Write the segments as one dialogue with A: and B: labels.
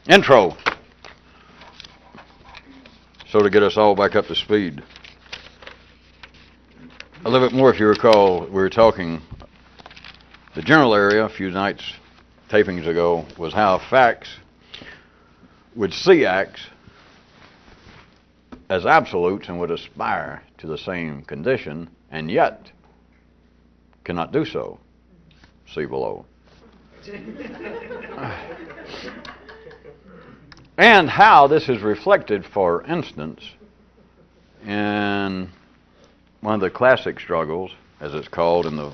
A: Intro. So to get us all back up to speed. A little bit more, if you recall, we were talking, the general area a few nights, tapings ago, was how facts would see acts as absolutes and would aspire to the same condition, and yet cannot do so. See below. And how this is reflected, for instance, in one of the classic struggles, as it's called in the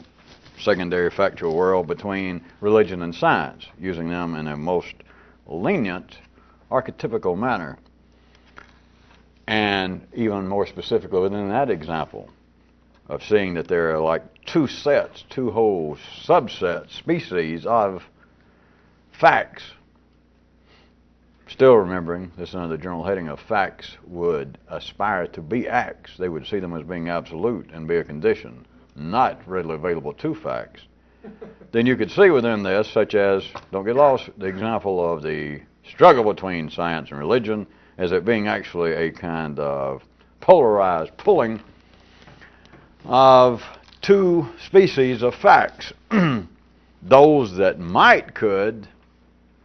A: secondary factual world, between religion and science, using them in a most lenient, archetypical manner. And even more specifically within that example, of seeing that there are like two whole subsets, species of facts. Still remembering, this is under the general heading of facts would aspire to be acts. They would see them as being absolute and be a condition, not readily available to facts. Then you could see within this, such as, don't get lost, the example of the struggle between science and religion as it being actually a kind of polarized pulling of two species of facts. Those that could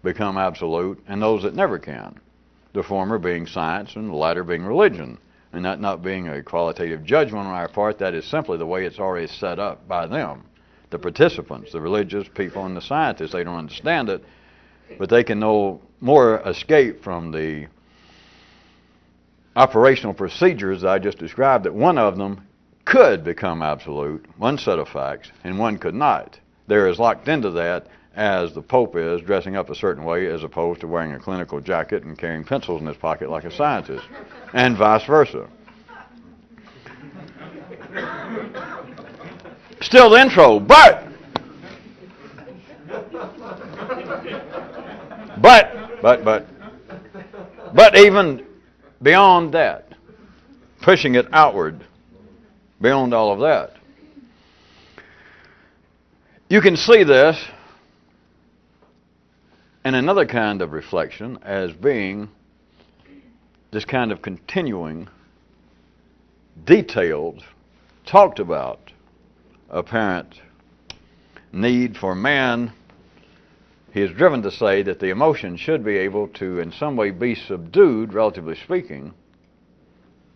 A: become absolute, and those that never can. The former being science and the latter being religion. And that not being a qualitative judgment on our part, that is simply the way it's already set up by them. The participants, the religious people and the scientists, they don't understand it, but they can no more escape from the operational procedures that I just described, that one of them could become absolute, one set of facts, and one could not. They're as locked into that as the Pope is dressing up a certain way as opposed to wearing a clinical jacket and carrying pencils in his pocket like a scientist, and vice versa. Still the intro, but even beyond that, pushing it outward, beyond all of that, you can see this in another kind of reflection as being this kind of continuing, detailed, talked about, apparent need for man. He is driven to say that the emotions should be able to in some way be subdued, relatively speaking,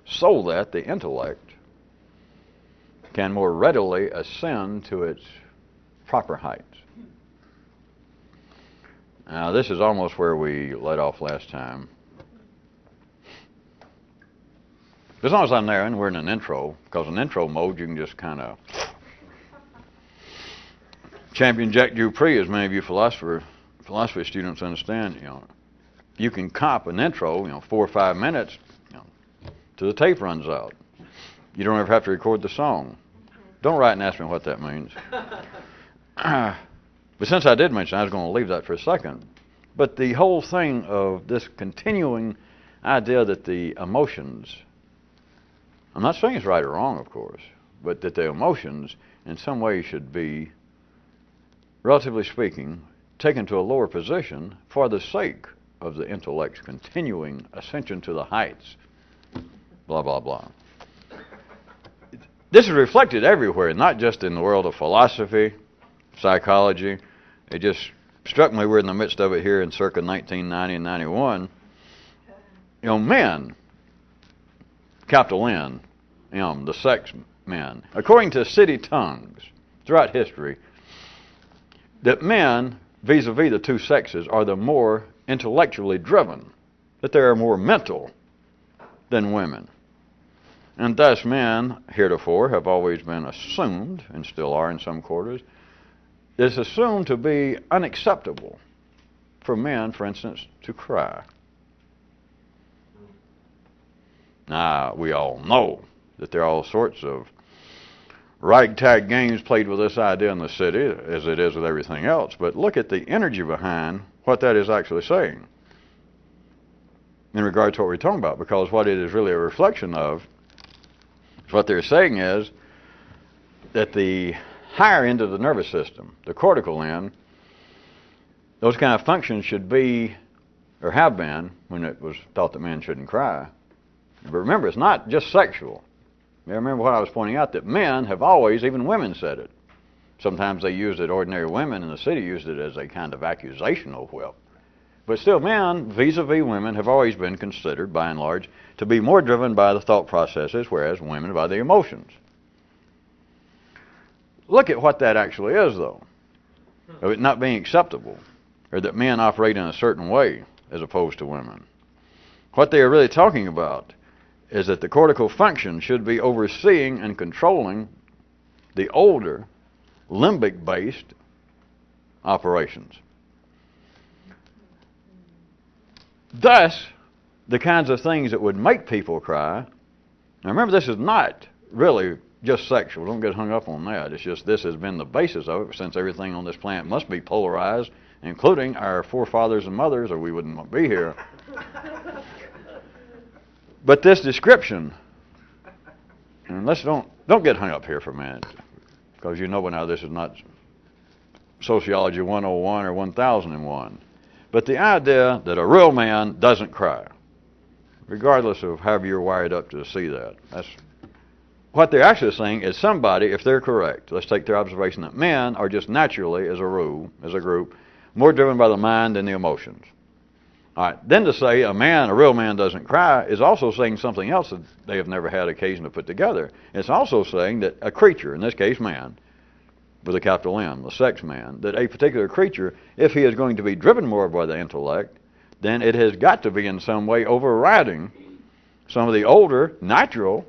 A: so that the intellect can more readily ascend to its proper heights. Now, this is almost where we let off last time. As long as I'm there and we're in an intro, because in intro mode you can just kind of champion Jack Dupree, as many of you philosophy students understand. You can cop an intro, 4 or 5 minutes, till the tape runs out. You don't ever have to record the song. Don't write and ask me what that means. But since I did mention, I was going to leave that for a second. But the whole thing of this continuing idea that the emotions, I'm not saying it's right or wrong, of course, but that the emotions in some way should be, relatively speaking, taken to a lower position for the sake of the intellect's continuing ascension to the heights, blah, blah, blah. This is reflected everywhere, not just in the world of philosophy, psychology. It just struck me, we're in the midst of it here in circa 1990 and 91. Men, capital N, the sex men, according to city tongues throughout history, that men, vis-a-vis the two sexes, are the more intellectually driven, that they are more mental than women. And thus men, heretofore, have always been assumed, and still are in some quarters, it's assumed to be unacceptable for men, for instance, to cry. Now, we all know that there are all sorts of ragtag games played with this idea in the city, as it is with everything else, but look at the energy behind what that is actually saying in regard to what we're talking about, because what it is really a reflection of, what they're saying is that the higher end of the nervous system, the cortical end, those kind of functions should be or have been when it was thought that men shouldn't cry. But remember, it's not just sexual. You remember what I was pointing out, that men have always, even women said it. Sometimes they used it, ordinary women in the city used it as a kind of accusational whip. But still, men, vis-a-vis women, have always been considered, by and large, to be more driven by the thought processes, whereas women by the emotions. Look at what that actually is, though, of it not being acceptable, or that men operate in a certain way as opposed to women. What they are really talking about is that the cortical function should be overseeing and controlling the older, limbic-based operations. Thus, the kinds of things that would make people cry. Now remember, this is not really just sexual. Don't get hung up on that. It's just this has been the basis of it, since everything on this planet must be polarized, including our forefathers and mothers, or we wouldn't be here. But this description, and don't get hung up here for a minute, because you know by now this is not Sociology 101 or 1001. But the idea that a real man doesn't cry, regardless of however you're wired up to see that, that's what they're actually saying is somebody, if they're correct, let's take their observation that men are just naturally, as a rule, as a group, more driven by the mind than the emotions. All right, then to say a real man doesn't cry is also saying something else that they have never had occasion to put together. It's also saying that a creature, in this case man, with a capital M, the sex man, that a particular creature, if he is going to be driven more by the intellect, then it has got to be in some way overriding some of the older, natural,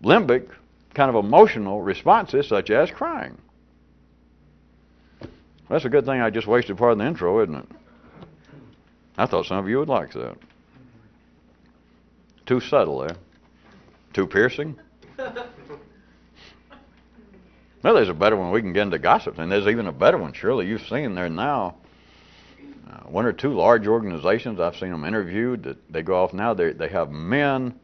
A: limbic, kind of emotional responses, such as crying. That's a good thing I just wasted part of the intro, isn't it? I thought some of you would like that. Too subtle there. Too piercing. Well, there's a better one. We can get into gossip, and there's even a better one. Surely you've seen there now. One or two large organizations, I've seen them interviewed, that they go off now. They have men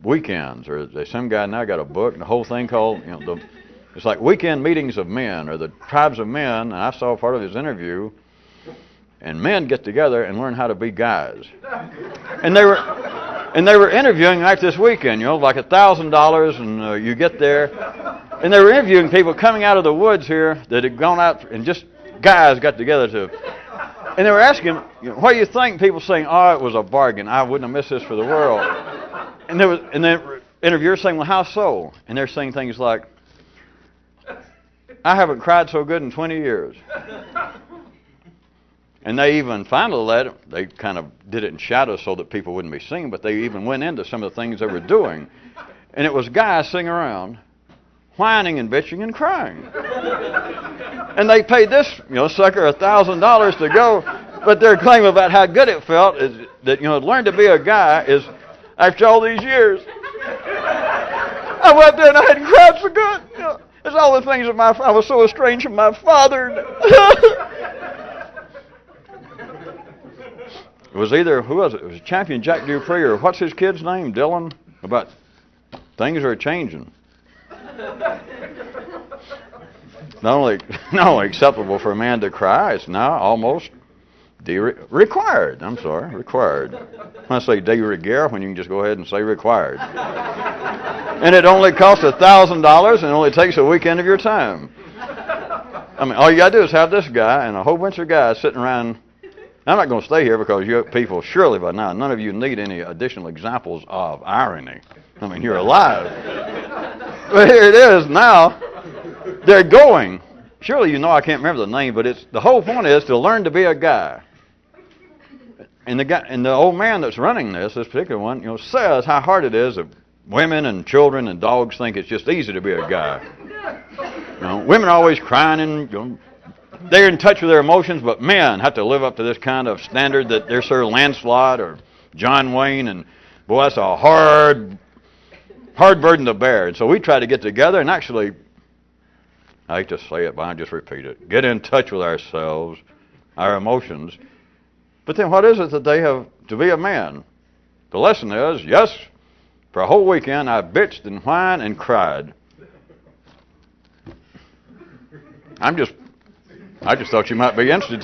A: weekends, or some guy now got a book, and the whole thing called, it's like Weekend Meetings of Men, or the Tribes of Men. And I saw part of his interview, and men get together and learn how to be guys. And they were interviewing like this weekend, like $1,000, and you get there, and they were interviewing people coming out of the woods here that had gone out, and just guys got together to, and they were asking, what do you think? People saying, oh, it was a bargain. I wouldn't have missed this for the world. And the interviewer saying, well, how so? And they're saying things like, I haven't cried so good in 20 years. And they even finally they kind of did it in shadows so that people wouldn't be seen, but they even went into some of the things they were doing. And it was guys sitting around, whining and bitching and crying. And they paid this, sucker $1,000 to go, but their claim about how good it felt is that, learn to be a guy is, after all these years, I went there and I hadn't cried so good. It's all the things that I was so estranged from my father. It was either, who was it? It was Champion Jack Dupree, or what's his kid's name? Dylan? About things are changing. Not only acceptable for a man to cry, it's now almost required. Required. When I say de rigueur, when you can just go ahead and say required. And it only costs $1,000, and it only takes a weekend of your time. I mean, all you got to do is have this guy and a whole bunch of guys sitting around. I'm not going to stay here because you people, surely by now, none of you need any additional examples of irony. I mean, you're alive. But here it is now. They're going. Surely I can't remember the name, but the whole point is to learn to be a guy. And the old man that's running this particular one, says how hard it is that women and children and dogs think it's just easy to be a guy. Women are always crying and they're in touch with their emotions, but men have to live up to this kind of standard that they're Sir Lancelot or John Wayne, and boy, that's a hard burden to bear. And so we try to get together and actually, I hate to say it, but I just repeat it, get in touch with ourselves, our emotions. But then what is it that they have to be a man? The lesson is, yes, for a whole weekend I bitched and whined and cried. I just thought you might be interested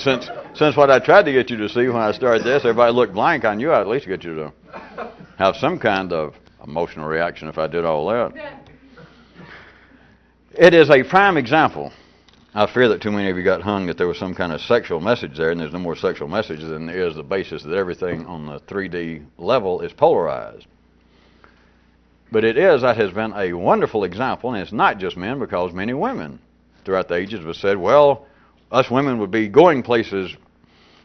A: since what I tried to get you to see when I started this, everybody looked blank. I knew I'd at least get you to have some kind of emotional reaction if I did all that. It is a prime example. I fear that too many of you got hung that there was some kind of sexual message there, and there's no more sexual message than there is the basis that everything on the 3D level is polarized. But that has been a wonderful example, and it's not just men, because many women throughout the ages have said, well, us women would be going places,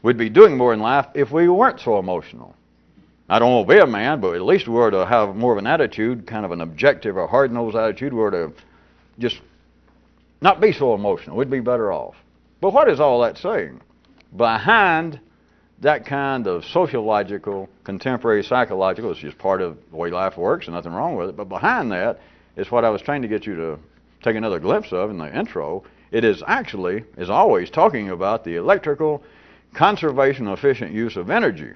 A: we'd be doing more in life if we weren't so emotional. I don't want to be a man, but at least we were to have more of an attitude, kind of an objective or hard-nosed attitude, we were to just not be so emotional. We'd be better off. But what is all that saying? Behind that kind of sociological, contemporary psychological, it's just part of the way life works and nothing wrong with it, but behind that is what I was trying to get you to take another glimpse of in the intro. It is actually, is always talking about the electrical conservation and efficient use of energy.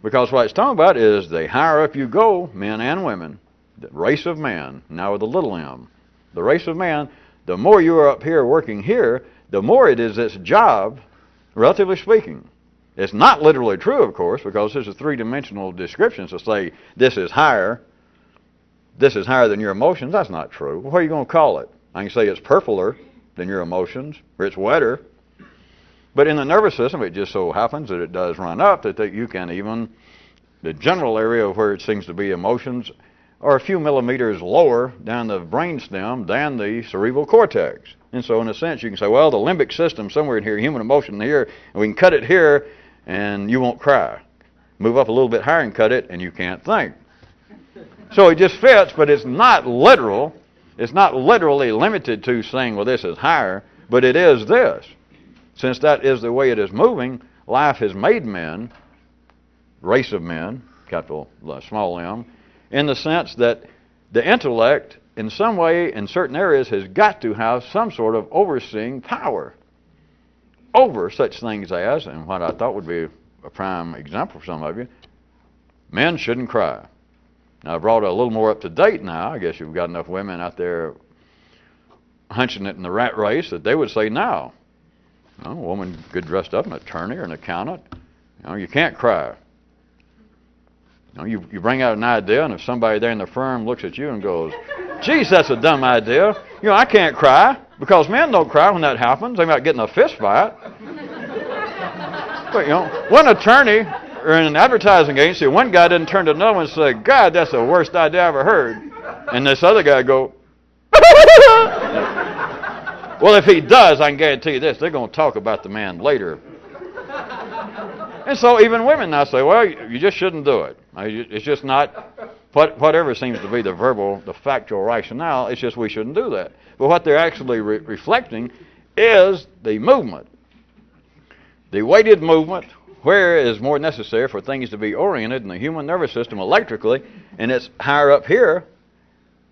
A: Because what it's talking about is the higher up you go, men and women, the race of man, now with a little m, the race of man, the more you are up here working here, the more it is its job, relatively speaking. It's not literally true, of course, because this is three-dimensional descriptions to say this is higher than your emotions. That's not true. What are you going to call it? I can say it's purpler than your emotions, or it's wetter. But in the nervous system, it just so happens that it does run up, that you can even, the general area where it seems to be emotions, are a few millimeters lower down the brainstem than the cerebral cortex. And so in a sense you can say, well, the limbic system somewhere in here, human emotion here, and we can cut it here and you won't cry. Move up a little bit higher and cut it and you can't think. So it just fits, but it's not literal. It's not literally limited to saying, well, this is higher, but it is this. Since that is the way it is moving, life has made men, race of men, capital small m, in the sense that the intellect, in some way, in certain areas, has got to have some sort of overseeing power over such things as, and what I thought would be a prime example for some of you, men shouldn't cry. Now, I brought it a little more up to date now. I guess you've got enough women out there hunching it in the rat race that they would say, now, a woman good dressed up, an attorney or an accountant, you can't cry. You bring out an idea, and if somebody there in the firm looks at you and goes, geez, that's a dumb idea. I can't cry, because men don't cry when that happens. They might get in a fist fight. But, one attorney or in an advertising agency, one guy didn't turn to another one and say, God, that's the worst idea I ever heard. And this other guy go, well, if he does, I can guarantee you this, they're going to talk about the man later. And so even women now say, well, you just shouldn't do it. It's just not, whatever seems to be the factual rationale, it's just we shouldn't do that. But what they're actually reflecting is the movement. The weighted movement, where it is more necessary for things to be oriented in the human nervous system electrically, and it's higher up here,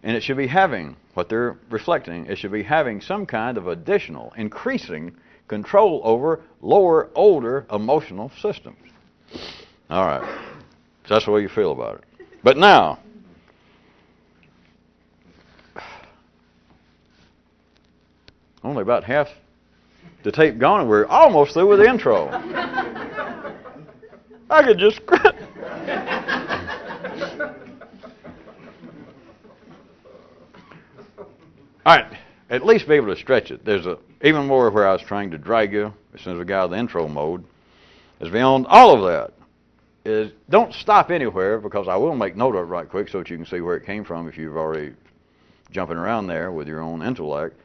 A: and it should be having, what they're reflecting, it should be having some kind of additional, increasing control over lower, older emotional systems. All right. So that's the way you feel about it. But now, only about half the tape gone, and we're almost through with the intro. I could just quit. All right. At least be able to stretch it. There's even more where I was trying to drag you as soon as we got out of the intro mode. Is beyond all of that. Is don't stop anywhere, because I will make note of it right quick so that you can see where it came from if you've already jumping around there with your own intellect.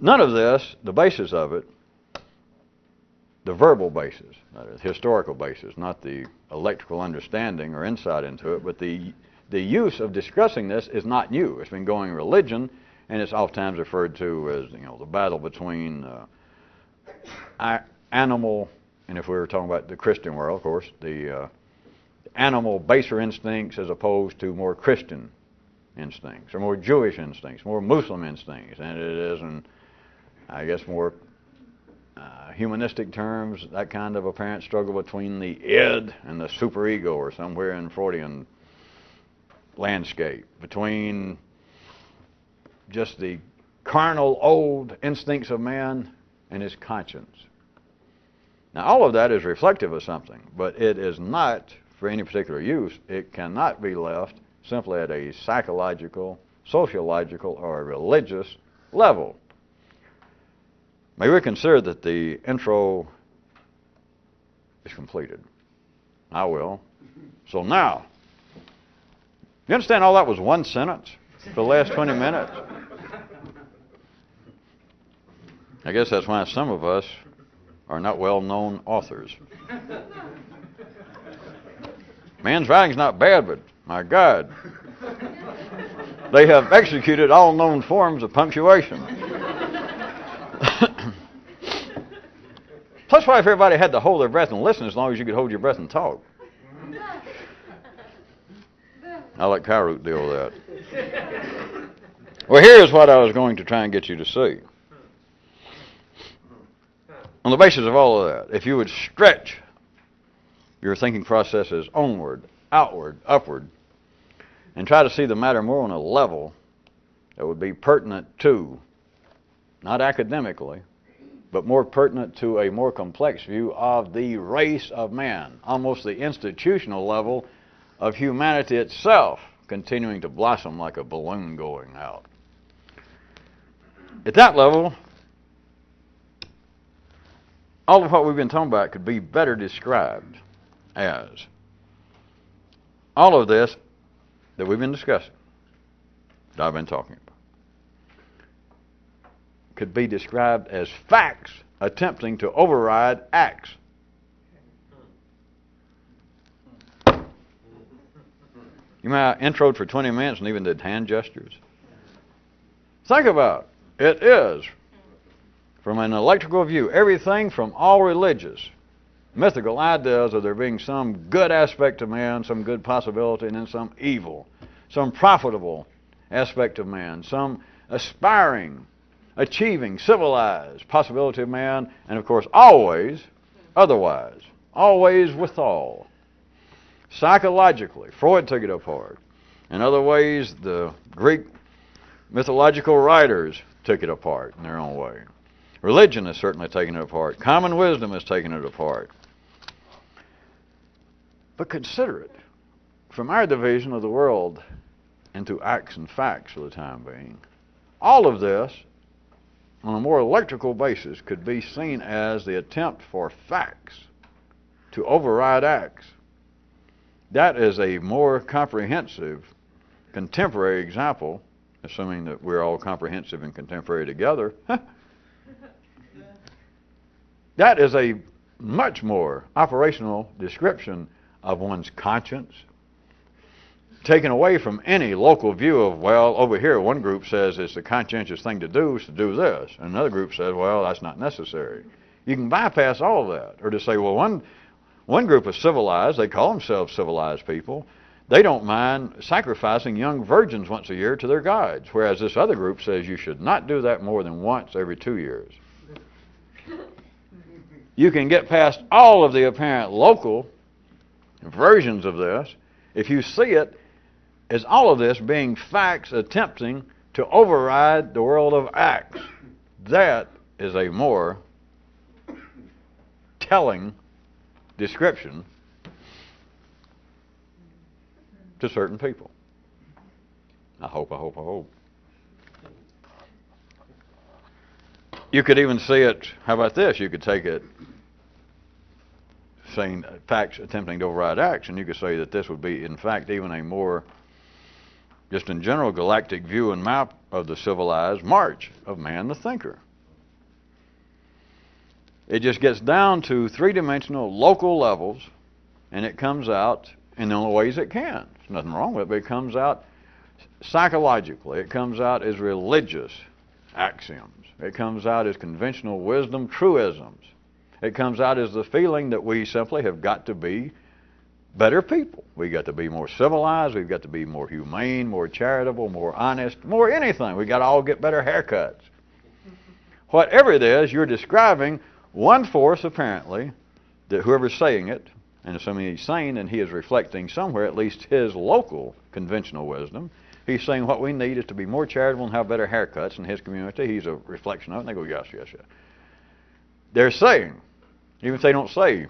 A: None of this, the basis of it, the verbal basis, the historical basis, not the electrical understanding or insight into it, but the use of discussing this is not new. It's been going in religion, and it's oftentimes referred to as the battle between animal, and if we were talking about the Christian world, of course, the animal baser instincts as opposed to more Christian instincts, or more Jewish instincts, more Muslim instincts, and it is in, I guess, more humanistic terms, that kind of apparent struggle between the id and the superego, or somewhere in Freudian landscape, between just the carnal old instincts of man and his conscience. Now, all of that is reflective of something, but it is not for any particular use. It cannot be left simply at a psychological, sociological, or a religious level. May we consider that the intro is completed? I will. So now, you understand all that was one sentence for the last 20 minutes? I guess that's why some of us are not well-known authors. Man's writing's not bad, but my God, they have executed all known forms of punctuation. Plus, why if everybody had to hold their breath and listen as long as you could hold your breath and talk? I'll let Kyroots deal with that. Well, here's what I was going to try and get you to see. On the basis of all of that, if you would stretch your thinking processes onward, outward, upward, and try to see the matter more on a level that would be pertinent to, not academically, but more pertinent to a more complex view of the race of man, almost the institutional level of humanity itself, continuing to blossom like a balloon going out. At that level, all of what we've been talking about could be better described as all of this that we've been discussing, that I've been talking about, could be described as facts attempting to override acts. You know, I introed for 20 minutes and even did hand gestures. Think about it. It is, from an electrical view, everything from all religious, mythical ideas of there being some good aspect to man, some good possibility, and then some evil, some profitable aspect of man, some aspiring, achieving, civilized possibility of man, and of course always otherwise, always withal. Psychologically, Freud took it apart. In other ways, the Greek mythological writers took it apart in their own way. Religion has certainly taken it apart. Common wisdom has taken it apart. But consider it, from our division of the world into acts and facts for the time being, all of this, on a more electrical basis, could be seen as the attempt for facts to override acts. That is a more comprehensive, contemporary example, assuming that we're all comprehensive and contemporary together. That is a much more operational description of one's conscience, taken away from any local view of, well, over here one group says it's the conscientious thing to do is to do this, and another group says, well, that's not necessary. You can bypass all of that, or to say, well, one group is civilized, they call themselves civilized people, they don't mind sacrificing young virgins once a year to their gods, whereas this other group says you should not do that more than once every 2 years. You can get past all of the apparent local versions of this if you see it as all of this being facts attempting to override the world of acts. That is a more telling description to certain people. I hope. You could even see it, how about this? You could take it saying facts attempting to override acts, and you could say that this would be, in fact, even a more, just in general, galactic view and map of the civilized march of man the thinker. It just gets down to three-dimensional local levels, and it comes out in the only ways it can. There's nothing wrong with it, but it comes out psychologically. It comes out as religious axioms. It comes out as conventional wisdom truisms. It comes out as the feeling that we simply have got to be better people. We've got to be more civilized. We've got to be more humane, more charitable, more honest, more anything. We've got to all get better haircuts. Whatever it is, you're describing one force, apparently, that whoever's saying it, and assuming he's sane, and he is reflecting somewhere at least his local conventional wisdom. He's saying what we need is to be more charitable and have better haircuts in his community. He's a reflection of it, and they go, yes. they're saying, even if they don't say.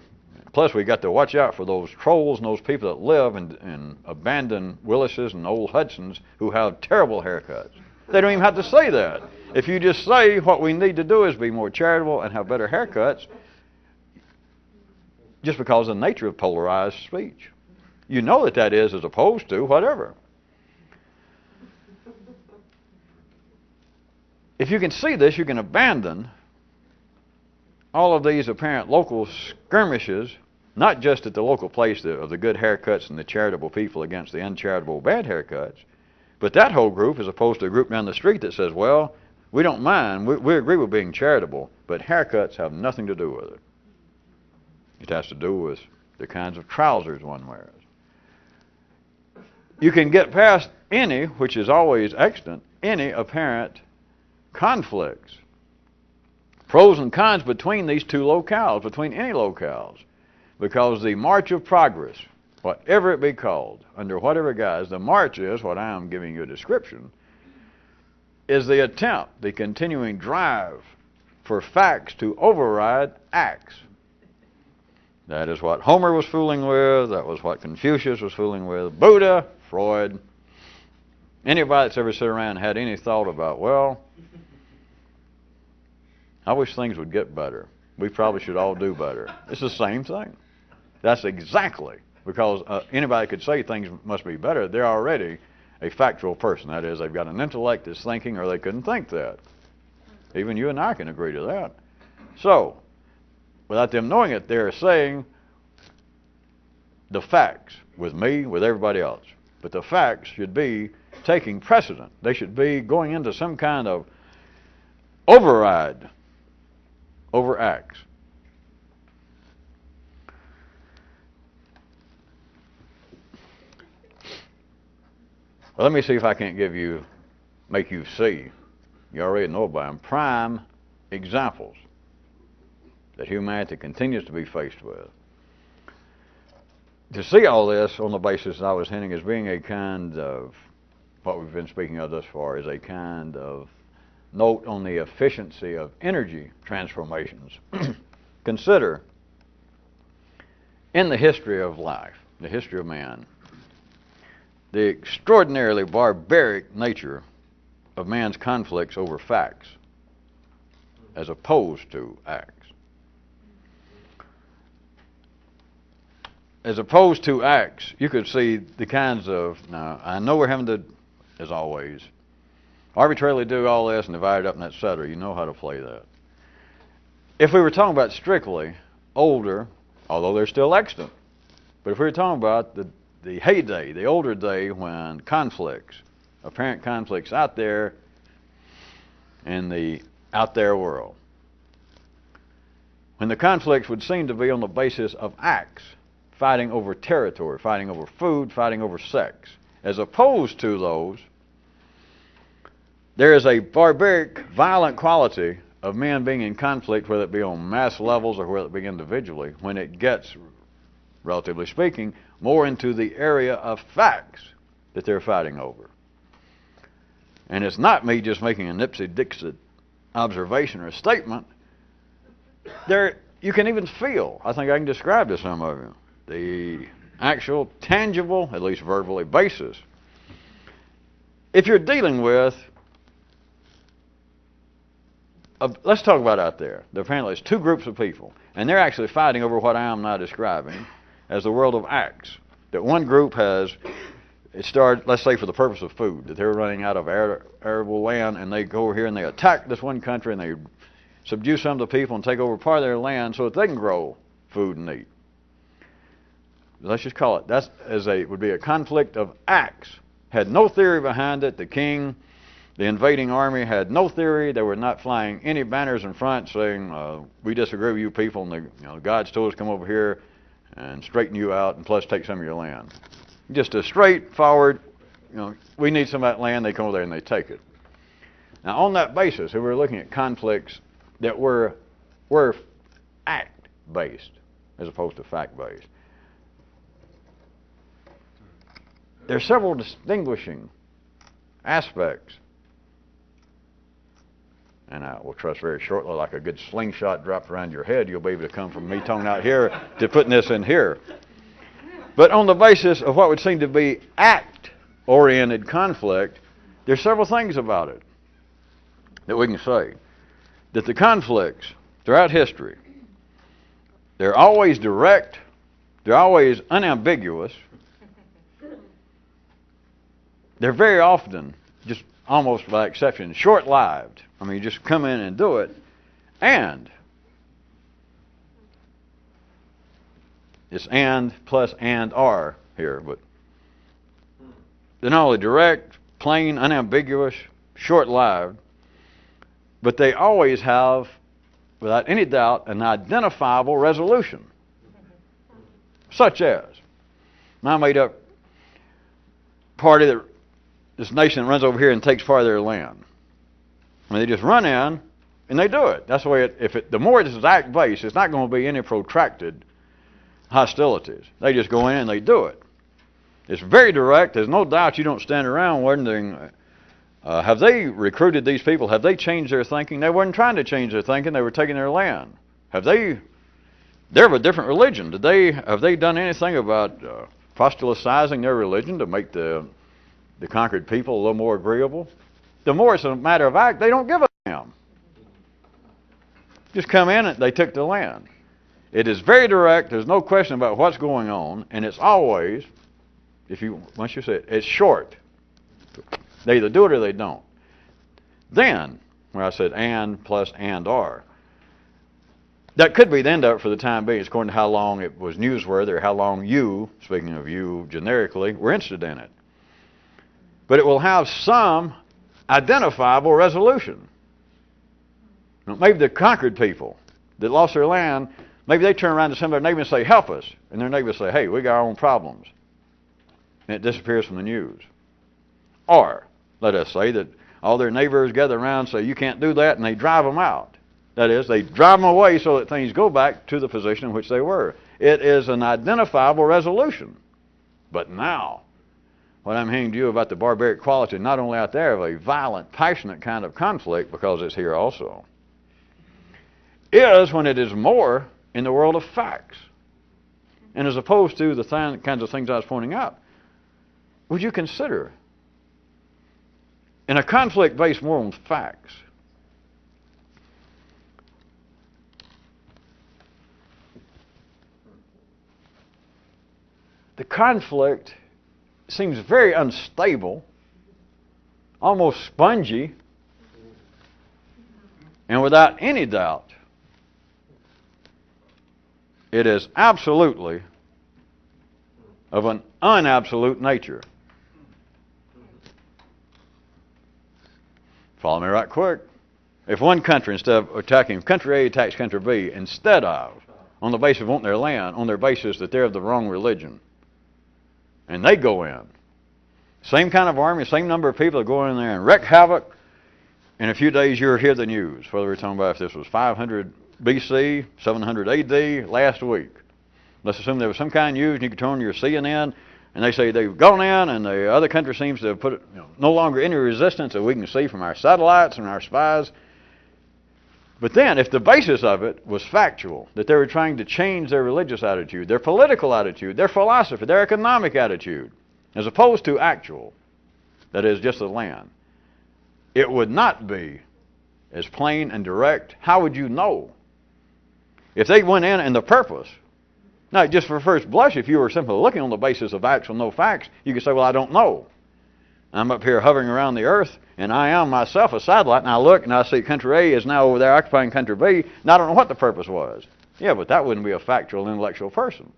A: Plus, we got to watch out for those trolls and those people that live in abandoned Willises and old Hudsons who have terrible haircuts. They don't even have to say that. If you just say what we need to do is be more charitable and have better haircuts, just because of the nature of polarized speech. You know that is as opposed to whatever. If you can see this, you can abandon all of these apparent local skirmishes, not just at the local place of the good haircuts and the charitable people against the uncharitable bad haircuts, but that whole group as opposed to a group down the street that says, well, we don't mind, we agree with being charitable, but haircuts have nothing to do with it. It has to do with the kinds of trousers one wears. You can get past any, which is always extant, any apparent conflicts, pros and cons between these two locales, between any locales, because the march of progress, whatever it be called, under whatever guise, the march is, what I am giving you a description, is the attempt, the continuing drive for facts to override acts. That is what Homer was fooling with, that was what Confucius was fooling with, Buddha, Freud, anybody that's ever sat around and had any thought about, well, I wish things would get better. We probably should all do better. It's the same thing. That's exactly, because anybody could say things must be better. They're already a factual person. That is, they've got an intellect that's thinking, or they couldn't think that. Even you and I can agree to that. So, without them knowing it, they're saying the facts with me, with everybody else. But the facts should be taking precedent. They should be going into some kind of override over acts. Well, let me see if I can't make you see. You already know about them. Prime examples that humanity continues to be faced with. To see all this on the basis I was hinting as being a kind of, what we've been speaking of thus far, is a kind of note on the efficiency of energy transformations. Consider, in the history of life, the history of man, the extraordinarily barbaric nature of man's conflicts over facts as opposed to acts. As opposed to acts, you could see the kinds of, now I know we're having to, as always, arbitrarily do all this and divide it up and etc. You know how to play that. If we were talking about strictly older, although they're still extant, but if we were talking about the heyday, the older day when conflicts, apparent conflicts out there in the out there world, when the conflicts would seem to be on the basis of acts, fighting over territory, fighting over food, fighting over sex, as opposed to those, there is a barbaric, violent quality of men being in conflict, whether it be on mass levels or whether it be individually, when it gets, relatively speaking, more into the area of facts that they're fighting over. And it's not me just making a Nipsey-Dixit observation or statement. There, you can even feel, I think I can describe to some of you, the actual tangible, at least verbally, basis. If you're dealing with, let's talk about out there. Apparently it's two groups of people, and they're actually fighting over what I am now describing as the world of acts. That one group has, it started, let's say for the purpose of food, that they're running out of arable land, and they go over here and they attack this one country and they subdue some of the people and take over part of their land so that they can grow food and eat. Let's just call it, would be a conflict of acts. Had no theory behind it. The king, the invading army had no theory. They were not flying any banners in front saying, we disagree with you people, and God's told us to come over here and straighten you out and plus take some of your land. Just a straightforward, we need some of that land, they come over there and they take it. Now on that basis, if we're looking at conflicts that were act-based as opposed to fact-based, there are several distinguishing aspects And I will trust very shortly, like a good slingshot dropped around your head, you'll be able to come from me tongue out here to putting this in here. But on the basis of what would seem to be act-oriented conflict, there's several things about it that we can say. That the conflicts throughout history, they're always direct, they're always unambiguous, they're very often, just almost by exception, short-lived. I mean, you just come in and do it, and it's and plus and are here, but they're not only direct, plain, unambiguous, short-lived, but they always have, without any doubt, an identifiable resolution. Such as, my made-up party, that this nation that runs over here and takes part of their land. I mean, they just run in and they do it. That's the way the more this is act-based, it's not going to be any protracted hostilities. They just go in and they do it. It's very direct. There's no doubt you don't stand around wondering, have they recruited these people? Have they changed their thinking? They weren't trying to change their thinking. They were taking their land. They're of a different religion. Have they done anything about proselytizing their religion to make the conquered people a little more agreeable? The more it's a matter of act, they don't give a damn. Just come in and they took the land. It is very direct. There's no question about what's going on, and it's always, once you say it, it's short. They either do it or they don't. Then, where I said and plus and are, that could be the end of it for the time being. It's according to how long it was newsworthy or how long you, speaking of you generically, were interested in it. But it will have some identifiable resolution. Maybe the conquered people that lost their land, maybe they turn around to some of their neighbors and say, help us. And their neighbors say, hey, we got our own problems. And it disappears from the news. Or, let us say that all their neighbors gather around and say, you can't do that, and they drive them out. That is, they drive them away so that things go back to the position in which they were. It is an identifiable resolution. But now, what I'm hearing to you about the barbaric quality, not only out there of a violent, passionate kind of conflict, because it's here also, is when it is more in the world of facts. And as opposed to the kinds of things I was pointing out, would you consider, in a conflict based more on facts, the conflict seems very unstable, almost spongy, and without any doubt, it is absolutely of an unabsolute nature. Follow me right quick. If one country, instead of attacking country A, attacks country B, instead of, on the basis of wanting their land, on their basis that they're of the wrong religion, and they go in, same kind of army, same number of people that go in there and wreak havoc, in a few days you'll hear the news, whether we're talking about if this was 500 BC, 700 AD, last week. Let's assume there was some kind of news and you could turn on your CNN and they say they've gone in and the other country seems to have put no longer any resistance that we can see from our satellites and our spies. But then, if the basis of it was factual, that they were trying to change their religious attitude, their political attitude, their philosophy, their economic attitude, as opposed to actual, that is, just the land, it would not be as plain and direct. How would you know? If they went in and the purpose, now just for first blush, if you were simply looking on the basis of actual no facts, you could say, well, I don't know. I'm up here hovering around the earth, and I am myself a satellite, and I look and I see country A is now over there occupying country B, and I don't know what the purpose was. Yeah, but that wouldn't be a factual, intellectual person.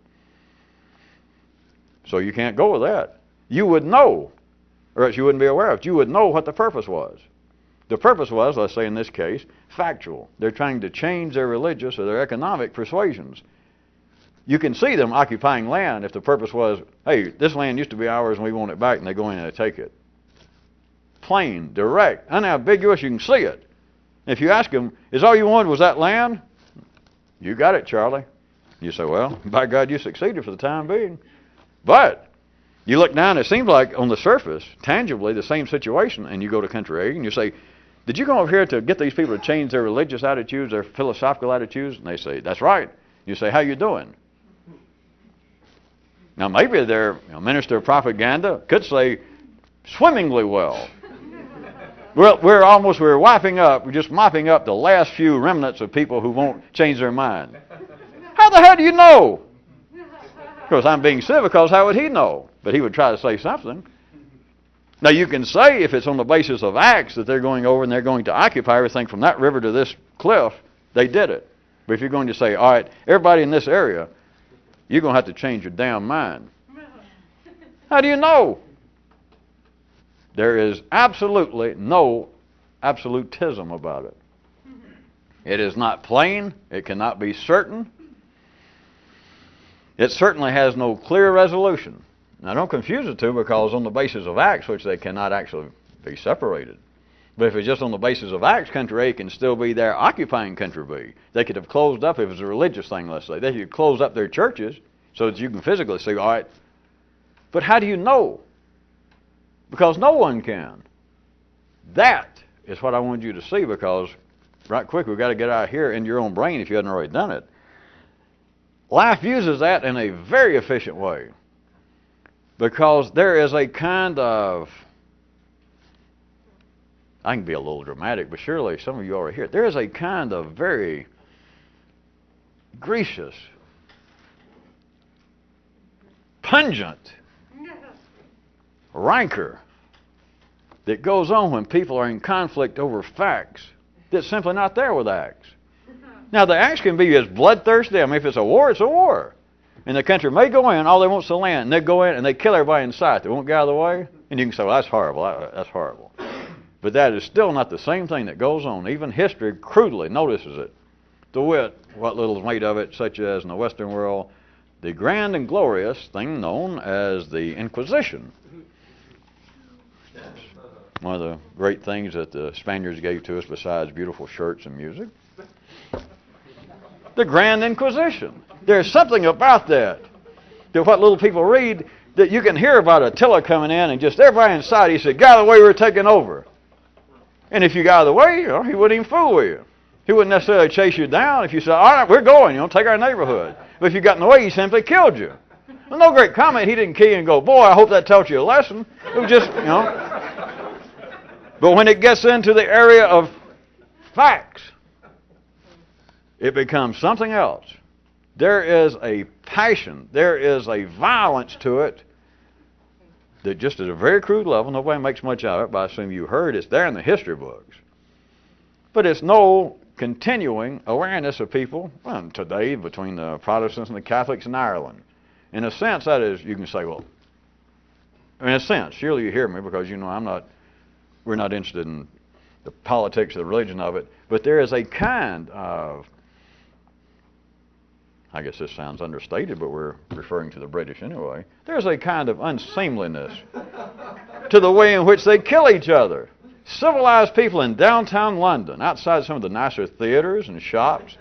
A: So you can't go with that. You would know, or else you wouldn't be aware of it. You would know what the purpose was. The purpose was, let's say in this case, factual. They're trying to change their religious or their economic persuasions. You can see them occupying land if the purpose was, hey, this land used to be ours and we want it back, and they go in and they take it. Plain, direct, unambiguous, you can see it. If you ask them, is all you wanted was that land? You got it, Charlie. You say, well, by God, you succeeded for the time being. But you look down, it seems like on the surface, tangibly, the same situation, and you go to country A and you say, did you come over here to get these people to change their religious attitudes, their philosophical attitudes? And they say, that's right. You say, how you doing? Now, maybe their minister of propaganda could say, swimmingly well. We're wiping up, we're just mopping up the last few remnants of people who won't change their mind. How the hell do you know? Of course, I'm being silly because how would he know? But he would try to say something. Now, you can say if it's on the basis of Acts that they're going over and they're going to occupy everything from that river to this cliff, they did it. But if you're going to say, all right, everybody in this area, you're going to have to change your damn mind. How do you know? There is absolutely no absolutism about it. It is not plain. It cannot be certain. It certainly has no clear resolution. Now, don't confuse the two, because on the basis of Acts, which they cannot actually be separated. But if it's just on the basis of Acts, country A can still be there occupying country B. They could have closed up, if it was a religious thing, let's say. They could close up their churches so that you can physically see, all right. But how do you know? Because no one can. That is what I wanted you to see, because right quick, we've got to get out here in your own brain if you hadn't already done it. Life uses that in a very efficient way, because there is a kind of, I can be a little dramatic, but surely some of you already hear it. There is a kind of very gracious, pungent rancor that goes on when people are in conflict over facts that's simply not there with Acts. Now, the Acts can be as bloodthirsty. I mean, if it's a war, it's a war. And the country may go in, all they want is the land, and they go in and they kill everybody in sight. They won't get out of the way. And you can say, well, that's horrible. That's horrible. But that is still not the same thing that goes on. Even history crudely notices it. To wit, what little is made of it, such as in the Western world, the grand and glorious thing known as the Inquisition. One of the great things that the Spaniards gave to us besides beautiful shirts and music. The Grand Inquisition. There's something about that what little people read, that you can hear about Attila coming in and just everybody inside, he said, get out of the way, we're taking over. And if you got out of the way, he wouldn't even fool with you. He wouldn't necessarily chase you down if you said, all right, we're going, take our neighborhood. But if you got in the way, he simply killed you. Well, no great comment. He didn't key and go, boy, I hope that taught you a lesson. It was just, But when it gets into the area of facts, it becomes something else. There is a passion, there is a violence to it that just at a very crude level, nobody makes much out of it, but I assume you heard it's there in the history books. But it's no continuing awareness of people, well, today between the Protestants and the Catholics in Ireland. In a sense, that is, you can say, well, in a sense, surely you hear me, because we're not interested in the politics or the religion of it, but there is a kind of, I guess this sounds understated, but we're referring to the British anyway, there's a kind of unseemliness to the way in which they kill each other. Civilized people in downtown London, outside some of the nicer theaters and shops,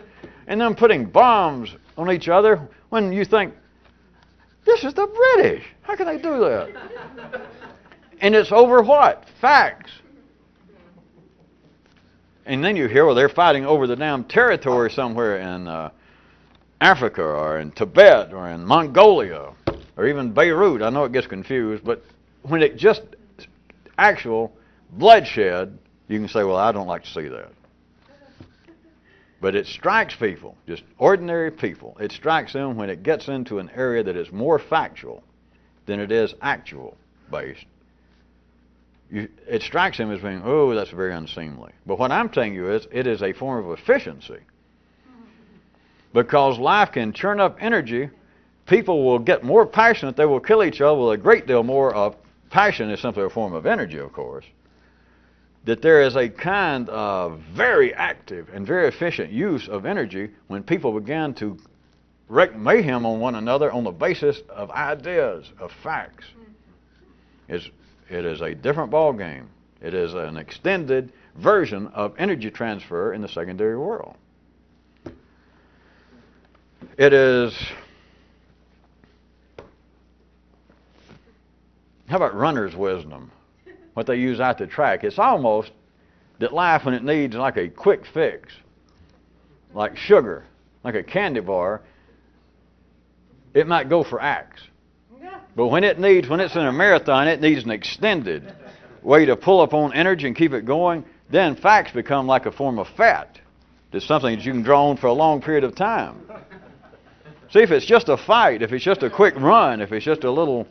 A: and them putting bombs on each other when you think, this is the British. How can they do that? And it's over what? Facts. And then you hear, well, they're fighting over the damn territory somewhere in Africa or in Tibet or in Mongolia or even Beirut. I know it gets confused, but when it just actual bloodshed, you can say, well, I don't like to see that. But it strikes people, just ordinary people. It strikes them when it gets into an area that is more factual than it is actual based. It strikes them as being, oh, that's very unseemly. But what I'm telling you is, it is a form of efficiency. Because life can churn up energy, people will get more passionate, they will kill each other with a great deal more of passion is simply a form of energy, of course. That there is a kind of very active and very efficient use of energy when people begin to wreak mayhem on one another on the basis of ideas, of facts. It is a different ball game. It is an extended version of energy transfer in the secondary world. It is, how about runner's wisdom? What they use out the track. It's almost that life, when it needs like a quick fix, like sugar, like a candy bar, it might go for axe. But when it's in a marathon, it needs an extended way to pull up on energy and keep it going, then facts become like a form of fat. It's something that you can draw on for a long period of time. See, if it's just a fight, if it's just a quick run, if it's just a little,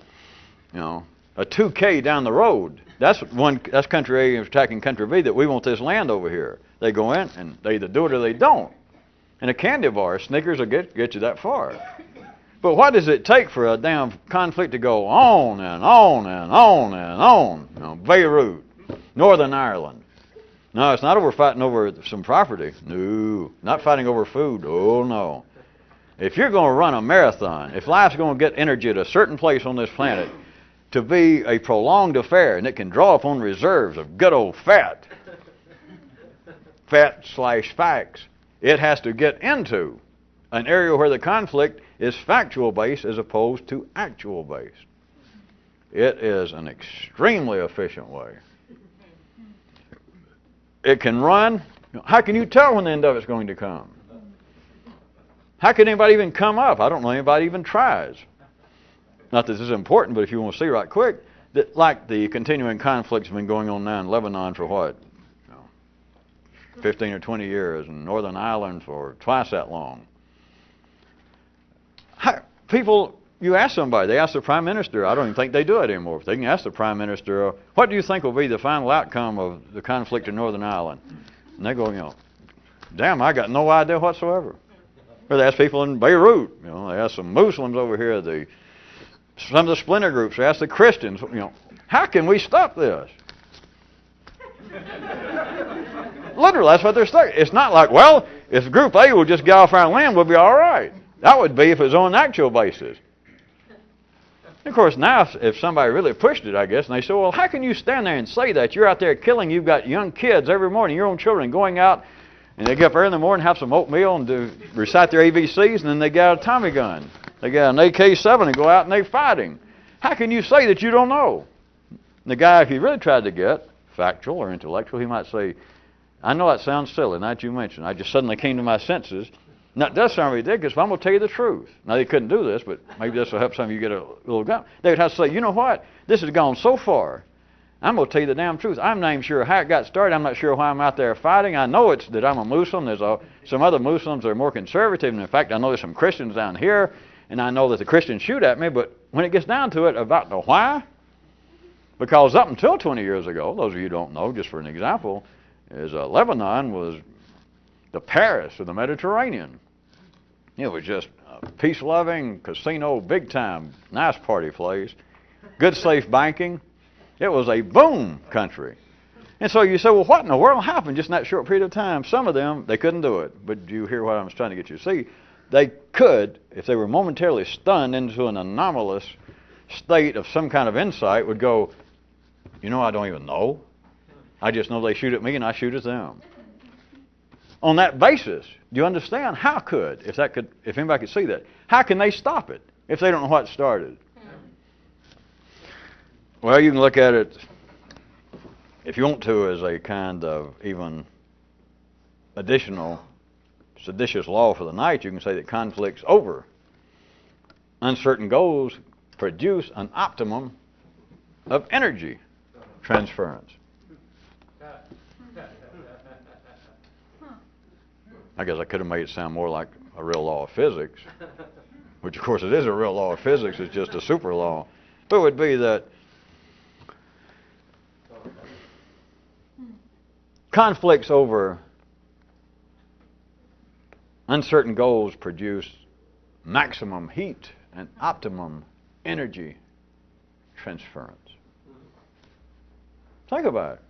A: a 2K down the road, that's country A attacking country B, that we want this land over here. They go in and they either do it or they don't. And a candy bar, Snickers will get you that far. But what does it take for a damn conflict to go on and on and on and on? Beirut, Northern Ireland. No, it's not over fighting over some property. No, not fighting over food. Oh, no. If you're going to run a marathon, if life's going to get energy at a certain place on this planet to be a prolonged affair, and it can draw upon reserves of good old fat/facts, it has to get into an area where the conflict is factual based as opposed to actual based. It is an extremely efficient way. It can run. How can you tell when the end of it's going to come? How can anybody even come up? I don't know anybody even tries. Not that this is important, but if you want to see right quick, that like the continuing conflicts have been going on now in Lebanon for what? 15 or 20 years, and Northern Ireland for twice that long. People, you ask somebody, they ask the Prime Minister, I don't even think they do it anymore. They can ask the Prime Minister, what do you think will be the final outcome of the conflict in Northern Ireland? And they go, damn, I got no idea whatsoever. Or they ask people in Beirut, they ask some Muslims over here, some of the splinter groups, they ask the Christians, how can we stop this? Literally, that's what they're saying. It's not like, well, if Group A will just get off our land, we'll be all right. That would be if it was on an actual basis. And of course, now, if somebody really pushed it, I guess, and they say, well, how can you stand there and say that? You're out there killing, you've got young kids every morning, your own children going out, and they get up early in the morning, have some oatmeal, and recite their ABCs, and then they get out a Tommy gun. They got an AK-7 and go out and they're fighting. How can you say that you don't know? And the guy, if he really tried to get factual or intellectual, he might say, I know that sounds silly, now that you mentioned. I just suddenly came to my senses. Now, it does sound ridiculous, but I'm going to tell you the truth. Now, they couldn't do this, but maybe this will help some of you get a little gun. They would have to say, you know what? This has gone so far. I'm going to tell you the damn truth. I'm not even sure how it got started. I'm not sure why I'm out there fighting. I know it's that I'm a Muslim. There's some other Muslims that are more conservative. And in fact, I know there's some Christians down here, and I know that the Christians shoot at me. But when it gets down to it, about the why, because up until 20 years ago, those of you who don't know, just for an example, is Lebanon was the Paris of the Mediterranean. It was just a peace-loving casino, big-time, nice party place, good, safe banking. It was a boom country. And so you say, well, what in the world happened just in that short period of time? Some of them, they couldn't do it. But you hear what I was trying to get you to see. They could, if they were momentarily stunned into an anomalous state of some kind of insight, would go, I don't even know. I just know they shoot at me and I shoot at them. On that basis, do you understand? How could, if anybody could see that, how can they stop it if they don't know what started? Well, you can look at it, if you want to, as a kind of even additional seditious law for the night. You can say that conflicts over uncertain goals produce an optimum of energy transference. I guess I could have made it sound more like a real law of physics, which of course it is a real law of physics, it's just a super law. But it would be that conflicts over uncertain goals produce maximum heat and optimum energy transference. Think about it.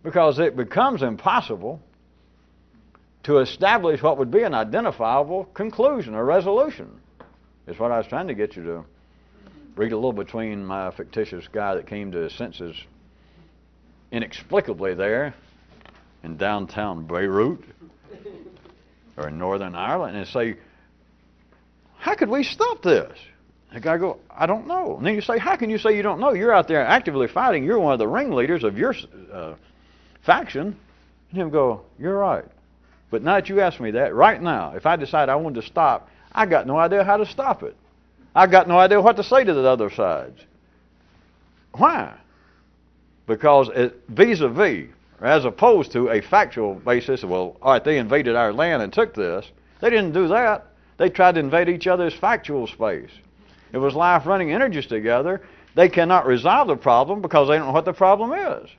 A: Because it becomes impossible to establish what would be an identifiable conclusion or resolution. Is what I was trying to get you to read a little between my fictitious guy that came to his senses inexplicably there in downtown Beirut or in Northern Ireland and say, how could we stop this? The guy go, I don't know. And then you say, how can you say you don't know? You're out there actively fighting. You're one of the ringleaders of your faction, and him go, you're right. But now that you ask me that, right now, if I decide I wanted to stop, I got no idea how to stop it. I got no idea what to say to the other sides. Why? Because vis-a-vis, or as opposed to a factual basis, well, all right, they invaded our land and took this. They didn't do that. They tried to invade each other's factual space. It was life running energies together. They cannot resolve the problem because they don't know what the problem is.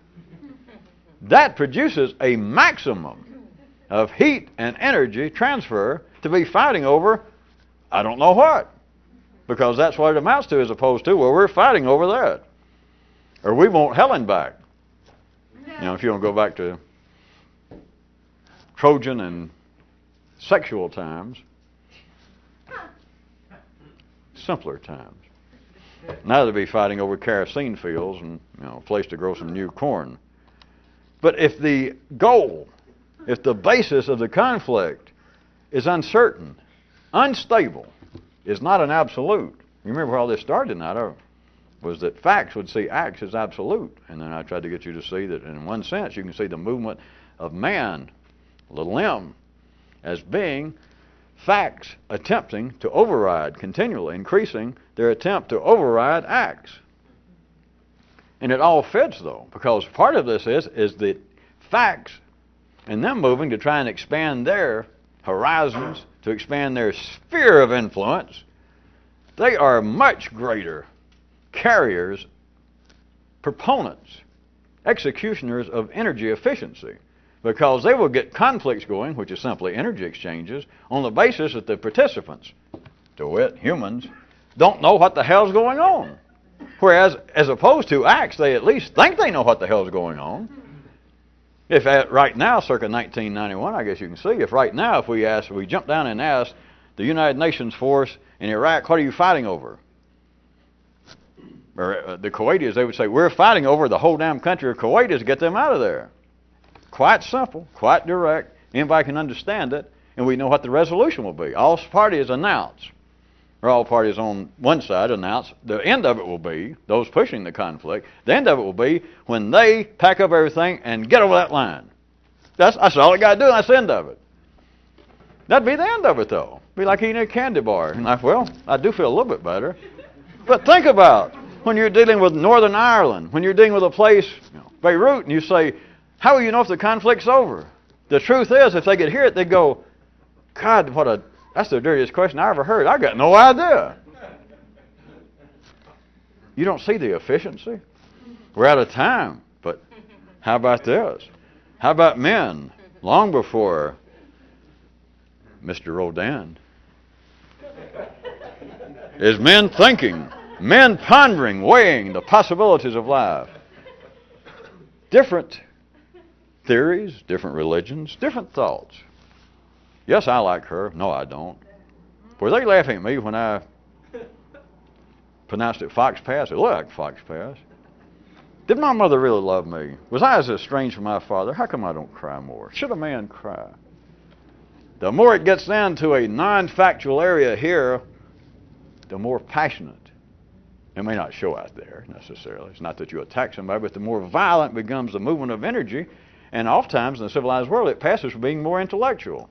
A: That produces a maximum of heat and energy transfer to be fighting over I don't know what. Because that's what it amounts to, as opposed to, well, we're fighting over that. Or we want Helen back. You know, if you want to go back to Trojan and sexual times, simpler times. Now they'll be fighting over kerosene fields and, you know, a place to grow some new corn. But if the goal, if the basis of the conflict is uncertain, unstable, is not an absolute. You remember where all this started now, was that facts would see acts as absolute. And then I tried to get you to see that in one sense you can see the movement of man, little m, as being facts attempting to override, continually increasing their attempt to override acts. And it all fits, though, because part of this is that facts and them moving to try and expand their horizons, to expand their sphere of influence, they are much greater carriers, proponents, executioners of energy efficiency, because they will get conflicts going, which is simply energy exchanges, on the basis that the participants, to wit, humans, don't know what the hell's going on. Whereas, as opposed to acts, they at least think they know what the hell's going on. If right now, circa 1991, I guess you can see, if right now, if we jump down and ask the United Nations force in Iraq, what are you fighting over? Or the Kuwaitis, they would say, we're fighting over the whole damn country of Kuwait to get them out of there. Quite simple, quite direct. Anybody can understand it, and we know what the resolution will be. All parties announce, or all parties on one side announce, the end of it will be, those pushing the conflict, the end of it will be when they pack up everything and get over that line. That's all they got to do, and that's the end of it. That'd be the end of it, though. Be like eating a candy bar. And like, well, I do feel a little bit better. But think about when you're dealing with Northern Ireland, when you're dealing with a place, Beirut, and you say, how will you know if the conflict's over? The truth is, if they could hear it, they'd go, God, that's the dirtiest question I ever heard. I got no idea. You don't see the efficiency? We're out of time, but how about this? How about men long before Mr. Rodin? Is men thinking, men pondering, weighing the possibilities of life. Different theories, different religions, different thoughts. Yes, I like her. No, I don't. Were they laughing at me when I pronounced it Fox Pass? It looked like Fox Pass. Did my mother really love me? Was I as estranged from my father? How come I don't cry more? Should a man cry? The more it gets down to a non-factual area here, the more passionate. It may not show out there necessarily. It's not that you attack somebody, but the more violent becomes the movement of energy. And oftentimes in the civilized world, it passes for being more intellectual.